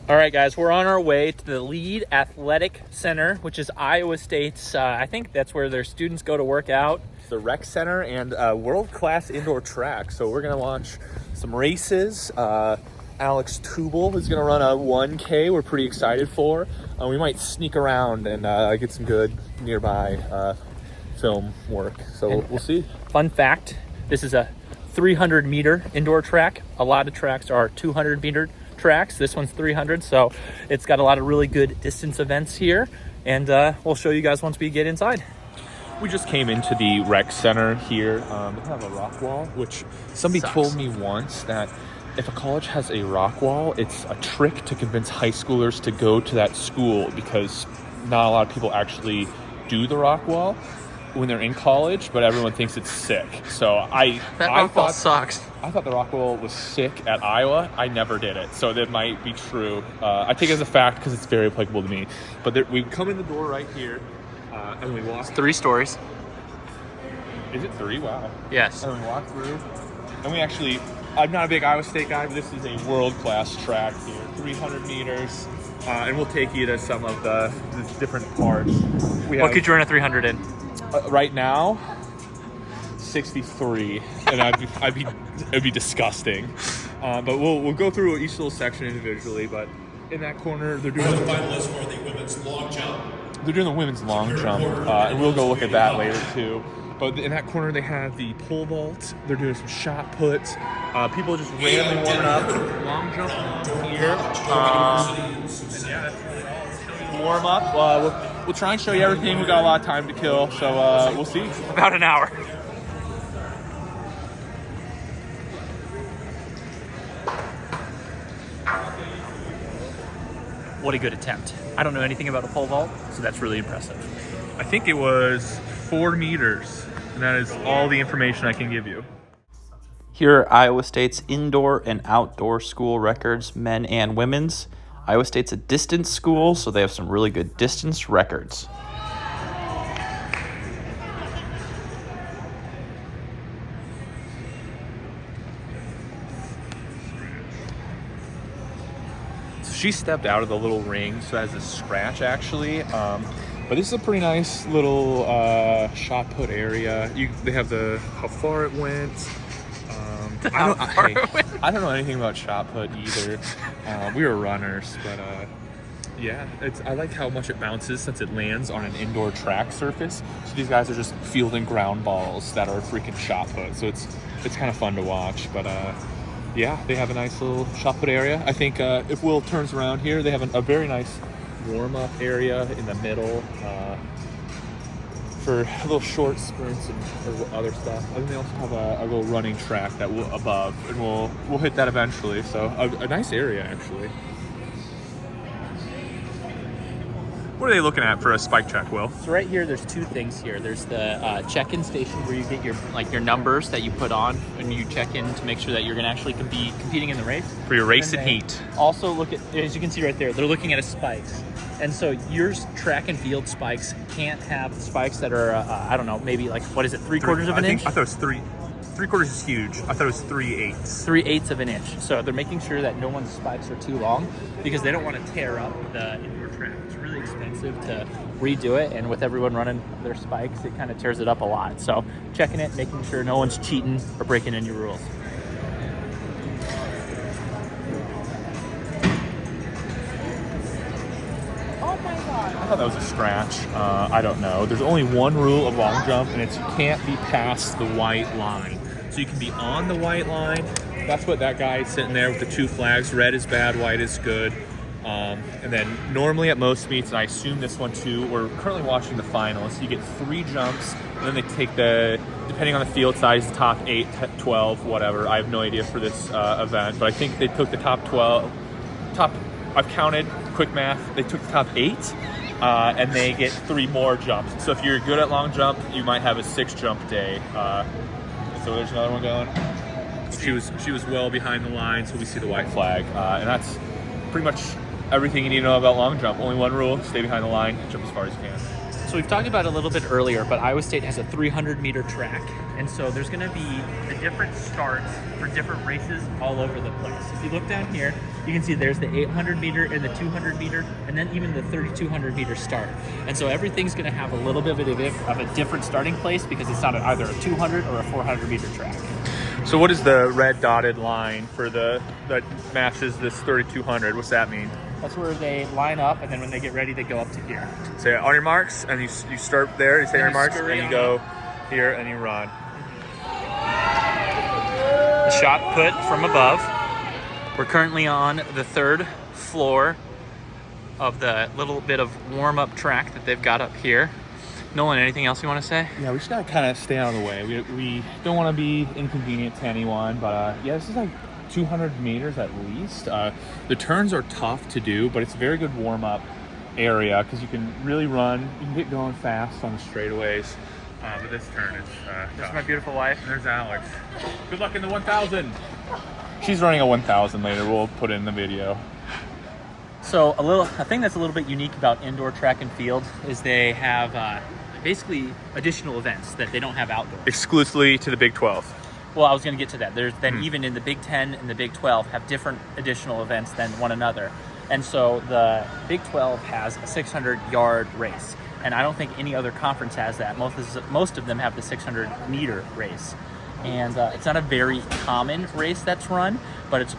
All right, guys, we're on our way to the Lead Athletic Center, which is Iowa State's, I think that's where their students go to work out. The rec center and world-class indoor track. So we're going to launch some races. Alex Tubal is going to run a 1K we're pretty excited for. We might sneak around and get some good nearby film work. So we'll see. Fun fact, this is a 300-meter indoor track. A lot of tracks are 200-meter tracks. This one's 300, so it's got a lot of really good distance events here. And we'll show you guys once we get inside. We just came into the rec center here. They have a rock wall, which somebody told me once that if a college has a rock wall, it's a trick to convince high schoolers to go to that school because not a lot of people actually do the rock wall when they're in college, but everyone thinks it's sick. So I thought sucks. I thought the rock wall was sick at Iowa. I never did it, so that might be true. I take it as a fact because it's very applicable to me. But we come in the door right here. And we walk. It's 3 stories. Is it 3? Wow. Yes. And we walk through. And we actually, I'm not a big Iowa State guy, but this is a world-class track here. 300 meters. And we'll take you to some of the different parts. What could you run a 300 in? Right now, 63. And it'd be disgusting. But we'll go through each little section individually. But in that corner, they're doing the finalists for the women's long jump. They're doing the women's long jump, and we'll go look at that later too. But in that corner, they have the pole vault. They're doing some shot puts. People just randomly warming up. Long jump here. And yeah, that's really all. Warm up. We'll try and show you everything. We got a lot of time to kill, so we'll see. About an hour. What a good attempt. I don't know anything about a pole vault, so that's really impressive. I think it was 4 meters, and that is all the information I can give you. Here are Iowa State's indoor and outdoor school records, men and women's. Iowa State's a distance school, so they have some really good distance records. She stepped out of the little ring, so it has a scratch actually. But this is a pretty nice little shot put area. They have how far it went. I don't know anything about shot put either. We were runners, but yeah, I like how much it bounces since it lands on an indoor track surface. So these guys are just fielding ground balls that are freaking shot put. So it's kind of fun to watch, but. Yeah, they have a nice little shot put area. I think if Will turns around here, they have a very nice warm-up area in the middle for little short sprints and other stuff. I think they also have a little running track above, and we'll hit that eventually. So a nice area, actually. What are they looking at for a spike check, Will? So right here, there's 2 things here. There's the check-in station where you get your numbers that you put on and you check in to make sure that you're gonna actually be competing in the race. For your race and heat. Also look at, as you can see right there, they're looking at a spikes. And so your track and field spikes can't have spikes that are, I don't know, maybe like, what is it, 3/4 of an inch? I thought it was 3/4 is huge. I thought it was 3/8. 3/8 of an inch. So they're making sure that no one's spikes are too long because they don't want to tear up the indoor track. It's really expensive to redo it, and with everyone running their spikes, it kind of tears it up a lot. So checking it, making sure no one's cheating or breaking any rules. I thought that was a scratch. I don't know. There's only one rule of long jump, and it's you can't be past the white line. So you can be on the white line. That's what that guy is sitting there with the 2 flags. Red is bad, white is good. And then normally at most meets, and I assume this one too, we're currently watching the finals. You get 3 jumps, and then they take depending on the field size, the top 8, 12, whatever. I have no idea for this event, but I think they took the top 12. I've counted, quick math, they took the top 8. And they get 3 more jumps. So if you're good at long jump, you might have a 6 jump day. So there's another one going. She was well behind the line, so we see the white flag. And that's pretty much everything you need to know about long jump. Only one rule: stay behind the line, jump as far as you can. So we've talked about it a little bit earlier, but Iowa State has a 300-meter track. And so there's going to be the different starts for different races all over the place. If you look down here, you can see there's the 800 meter and the 200 meter, and then even the 3,200 meter start. And so everything's going to have a little bit of a different starting place because it's not either a 200 or a 400 meter track. So what is the red dotted line for that matches this 3,200? What's that mean? That's where they line up, and then when they get ready, they go up to here. Say on your marks, and you start there. You say on your marks, scurry and you on go here, and you run. The shot put from above. We're currently on the 3rd floor of the little bit of warm-up track that they've got up here. Nolan, anything else you want to say? Yeah, we just gotta kind of stay out of the way. We don't want to be inconvenient to anyone, but yeah, this is like 200 meters at least. The turns are tough to do, but it's a very good warm-up area because you can really run. You can get going fast on the straightaways. But this turn is There's my beautiful wife. And there's Alex. Good luck in the 1,000. She's running a 1,000 later. We'll put it in the video. So a thing that's a little bit unique about indoor track and field is they have basically additional events that they don't have outdoors. Exclusively to the Big 12. Well, I was going to get to that. There's then even in the Big 10 and the Big 12 have different additional events than one another. And so the Big 12 has a 600-yard race. And I don't think any other conference has that. Most of them have the 600-meter race. And it's not a very common race that's run, but it's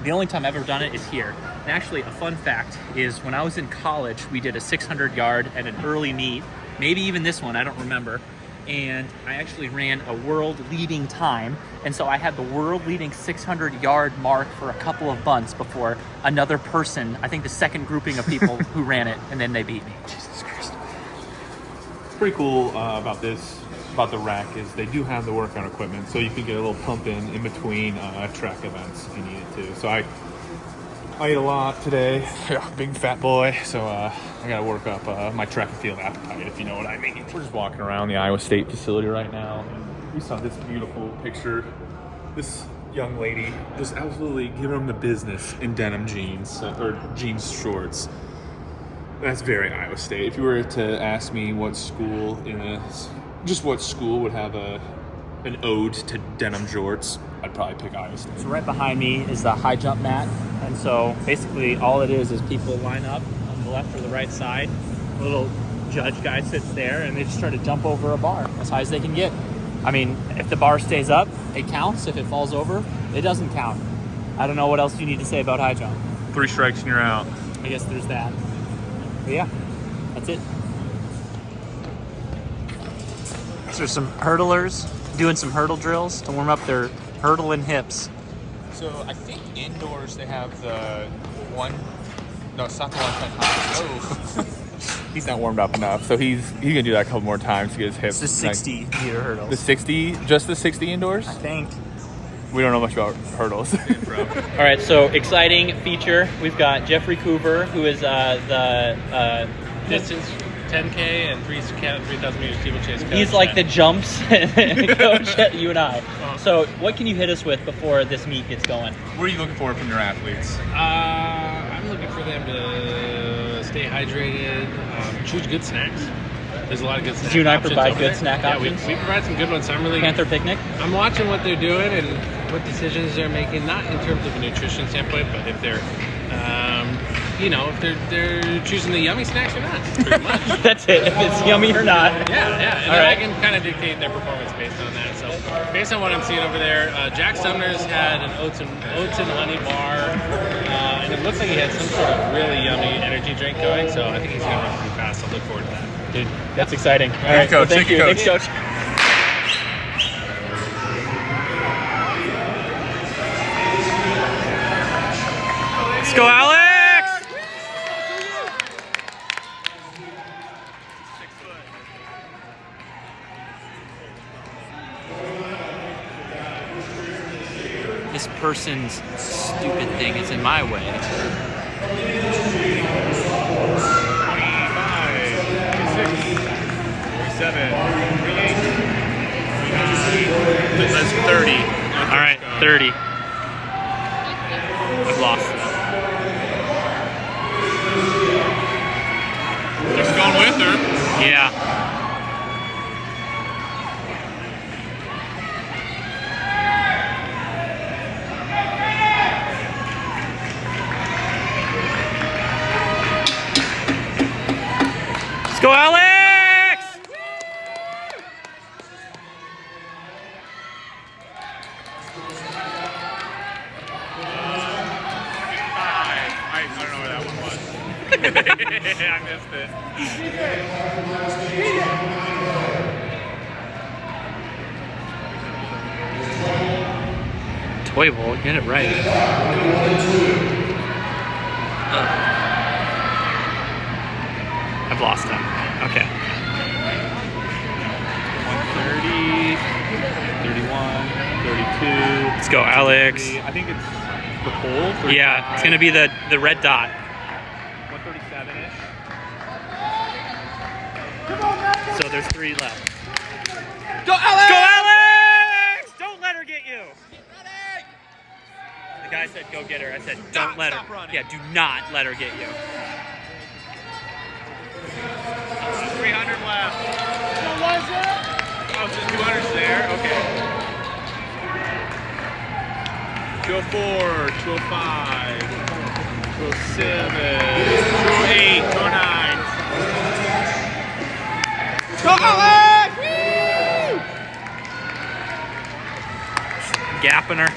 the only time I've ever done it is here. And actually, a fun fact is when I was in college, we did a 600-yard at an early meet, maybe even this one, I don't remember. And I actually ran a world-leading time. And so I had the world-leading 600-yard mark for a couple of months before another person, I think the second grouping of people who ran it, and then they beat me. Jesus Christ. Pretty cool about the rack is they do have the workout equipment, so you can get a little pump in between track events if you need it to. So I ate a lot today. Yeah, big fat boy. So I gotta work up my track and field appetite, if you know what I mean. We're just walking around the Iowa State facility right now, and we saw this beautiful picture. This young lady just absolutely giving them the business in denim jeans or jeans shorts. That's very Iowa State. If you were to ask me what school what school would have an ode to denim jorts, I'd probably pick Iowa State. So right behind me is the high jump mat. And so basically all it is people line up on the left or the right side. A little judge guy sits there and they just try to jump over a bar as high as they can get. I mean, if the bar stays up, it counts. If it falls over, it doesn't count. I don't know what else you need to say about high jump. 3 strikes and you're out. I guess there's that. But yeah, that's it. So there's some hurdlers doing some hurdle drills to warm up their hurdling hips. So I think indoors they have the one. No, it's not the 110 high. Oh. He's not warmed up enough, so he's gonna do that a couple more times to get his hips. It's the 60-meter hurdles. The 60, just the 60 indoors? I think. We don't know much about hurdles. All right, so exciting feature. We've got Jeffrey Coover, who is the distance 10K and 3,000 meters steeplechase coach. He's like the jumps coach at UNI. So what can you hit us with before this meet gets going? What are you looking for from your athletes? I'm looking for them to stay hydrated, choose good snacks. There's a lot of good snacks. Do you and I options provide over good there. snack options? Yeah, we provide some good ones. So I'm really Panther Picnic? I'm watching what they're doing and what decisions they're making, not in terms of a nutrition standpoint, but if they're, if they're choosing the yummy snacks or not, pretty much. That's it, if it's yummy or not. Yeah. And All then right. I can kind of dictate their performance based on that. So based on what I'm seeing over there, Jack Sumner's had an oats and honey bar, and it looks like he had some sort of really yummy energy drink going. So I think he's going to run pretty fast. I'll look forward to that. Dude, that's exciting. All Thank you, Coach. Thank you. Thank you, Thanks, Coach. Coach. Let's go, Alex! This person's stupid thing is in my way. 7, 38, That's 30. All right, 30. I've lost that. Just going with her. Yeah. go, Alex! I don't know where that one was. I missed it. Toy Bowl, get it right. I've lost him. Okay. 130, 31, 32. Let's go, Alex. I think it's the pole. 35, Yeah, it's gonna be the red dot. 137-ish. So there's 3 left. Go, Alex! Go, Alex! Don't let her get you. The guy said, "Go get her." I said, "Don't let stop her." running. Yeah, do not let her get you. 300 left. What was it? Oh, so 200's there? Okay. 204, 205, 207, 208, 209. Go, Alex! Gapping her.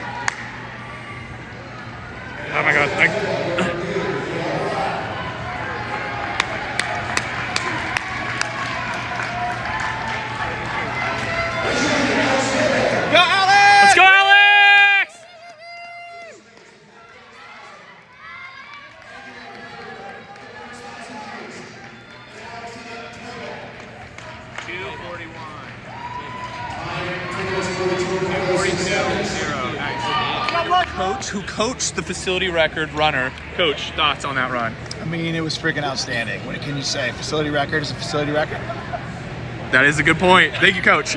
Oh my God. Go, Alex! Let's go, Alex! 241. 242. Nice. Coach, who coached the facility record runner. Coach, thoughts on that run? I mean, it was freaking outstanding. What can you say? Facility record is a facility record. That is a good point. Thank you, Coach.